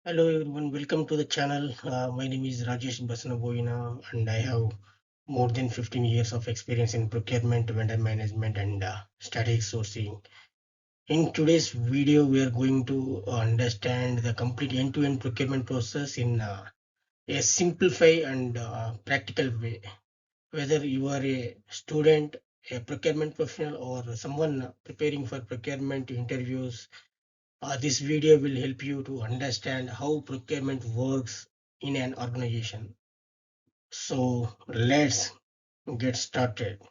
Hello everyone, welcome to the channel. My name is Rajesh Basanaboyina and I have more than 15 years of experience in procurement, vendor management and strategic sourcing. In today's video, we are going to understand the complete end-to-end procurement process in a simplified and practical way. Whether you are a student, a procurement professional or someone preparing for procurement interviews, this video will help you to understand how procurement works in an organization. So let's get started.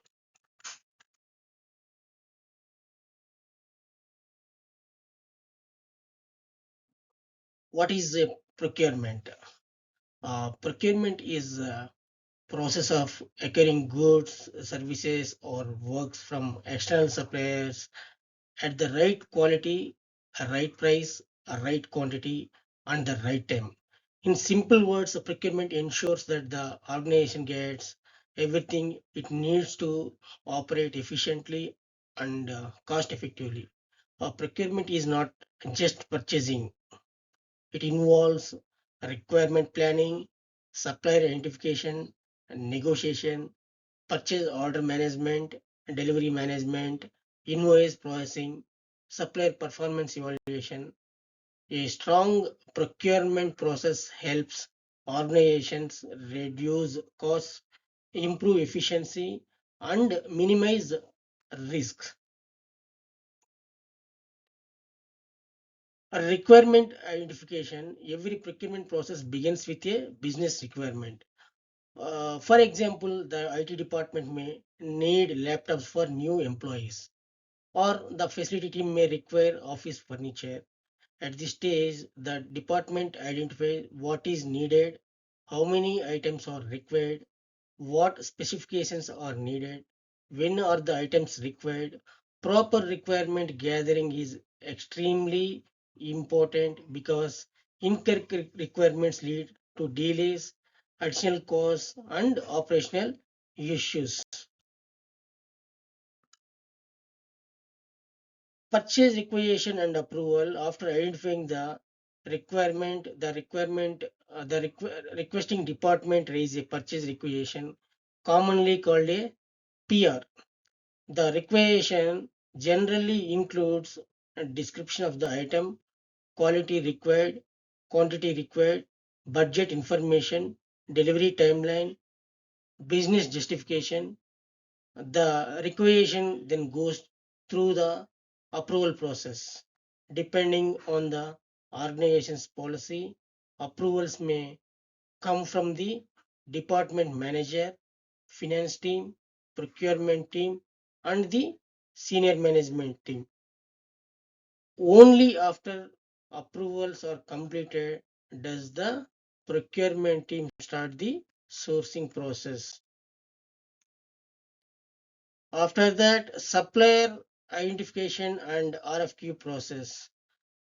What is a procurement? Procurement is a process of acquiring goods, services, or works from external suppliers at the right quality, a right price, a right quantity, and the right time. In simple words, the procurement ensures that the organization gets everything it needs to operate efficiently and cost effectively. Procurement is not just purchasing, it involves requirement planning, supplier identification, negotiation, purchase order management, delivery management, invoice processing, supplier performance evaluation. A strong procurement process helps organizations reduce costs, improve efficiency, and minimize risks. A requirement identification. Every procurement process begins with a business requirement. For example, the IT department may need laptops for new employees, or the facility team may require office furniture. At this stage, the department identifies what is needed, how many items are required, what specifications are needed, when are the items required. Proper requirement gathering is extremely important because incorrect requirements lead to delays, additional costs, and operational issues. Purchase requisition and approval. After identifying the requesting department raise a purchase requisition, commonly called a PR. The requisition generally includes a description of the item, quality required, quantity required, budget information, delivery timeline, business justification. The requisition then goes through the approval process. Depending on the organization's policy, approvals may come from the department manager, finance team, procurement team, and the senior management team. Only after approvals are completed does the procurement team start the sourcing process. After that, supplier identification and RFQ process.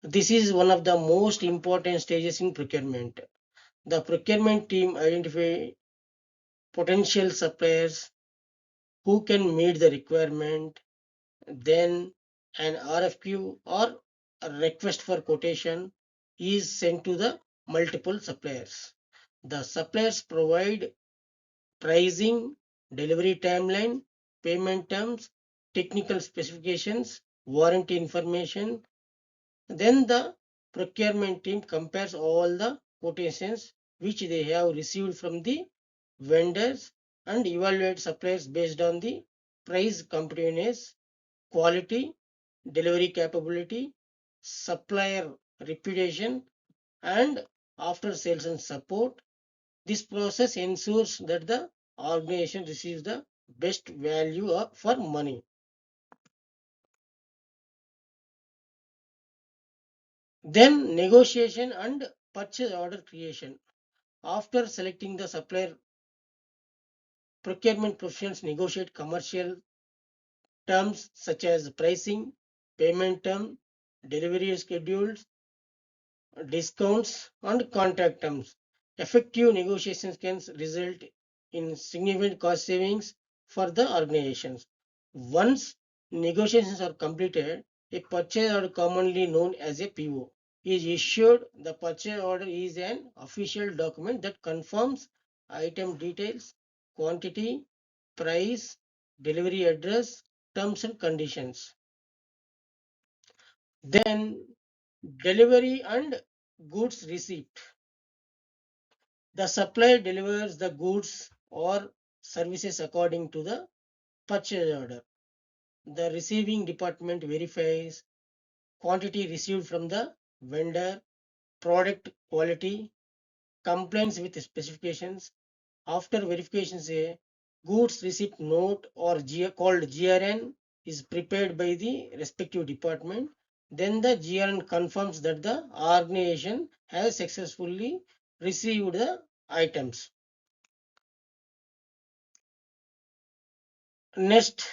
This is one of the most important stages in procurement. The procurement team identify potential suppliers who can meet the requirement. Then an RFQ or a request for quotation is sent to the multiple suppliers. The suppliers provide pricing, delivery timeline, payment terms, technical specifications, warranty information. Then the procurement team compares all the quotations which they have received from the vendors and evaluate suppliers based on the price competitiveness, quality, delivery capability, supplier reputation, and after sales and support. This process ensures that the organization receives the best value for money. Then negotiation and purchase order creation. After selecting the supplier, procurement professionals negotiate commercial terms such as pricing, payment term, delivery schedules, discounts, and contract terms. Effective negotiations can result in significant cost savings for the organizations. Once negotiations are completed, a purchase order commonly known as a PO is issued. The purchase order is an official document that confirms item details, quantity, price, delivery address, terms and conditions. Then delivery and goods receipt. The supplier delivers the goods or services according to the purchase order. The receiving department verifies quantity received from the vendor, product quality, compliance with specifications. After verification, a goods receipt note or called GRN is prepared by the respective department. Then the GRN confirms that the organization has successfully received the items. Next,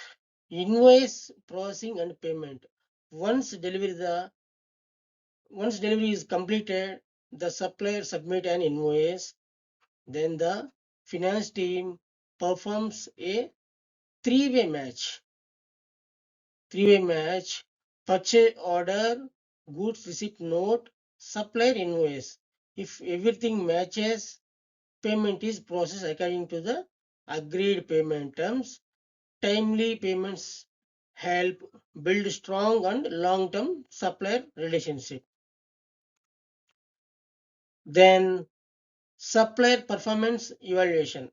invoice processing and payment. Once delivery is completed, the supplier submit an invoice. Then the finance team performs a three-way match. Purchase order, goods receipt note, supplier invoice. If everything matches, payment is processed according to the agreed payment terms. Timely payments help build strong and long-term supplier relationship. Then supplier performance evaluation.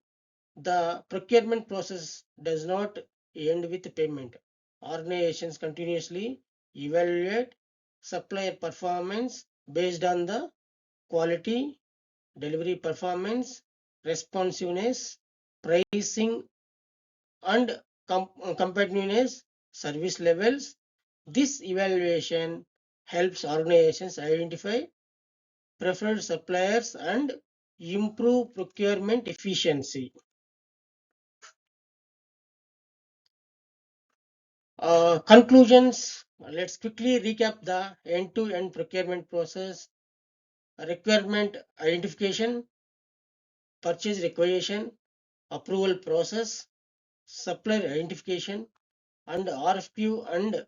The procurement process does not end with payment. Organizations continuously evaluate supplier performance based on the quality, delivery performance, responsiveness, pricing, and competitiveness, service levels. This evaluation helps organizations identify preferred suppliers and improve procurement efficiency. Conclusions. Let's quickly recap the end-to-end procurement process. Requirement identification, purchase requisition, approval process, supplier identification, and RFQ and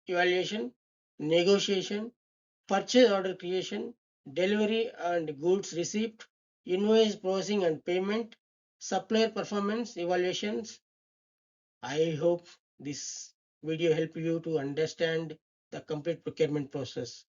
evaluation, negotiation, purchase order creation, delivery and goods receipt, invoice processing and payment, supplier performance evaluations. I hope this video helped you to understand the complete procurement process.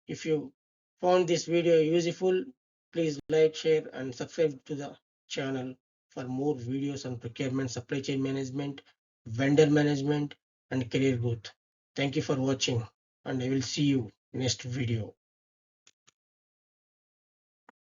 If you found this video useful, please like, share, and subscribe to the channel for more videos on procurement, supply chain management, vendor management, and career growth. Thank you for watching, and I will see you next video.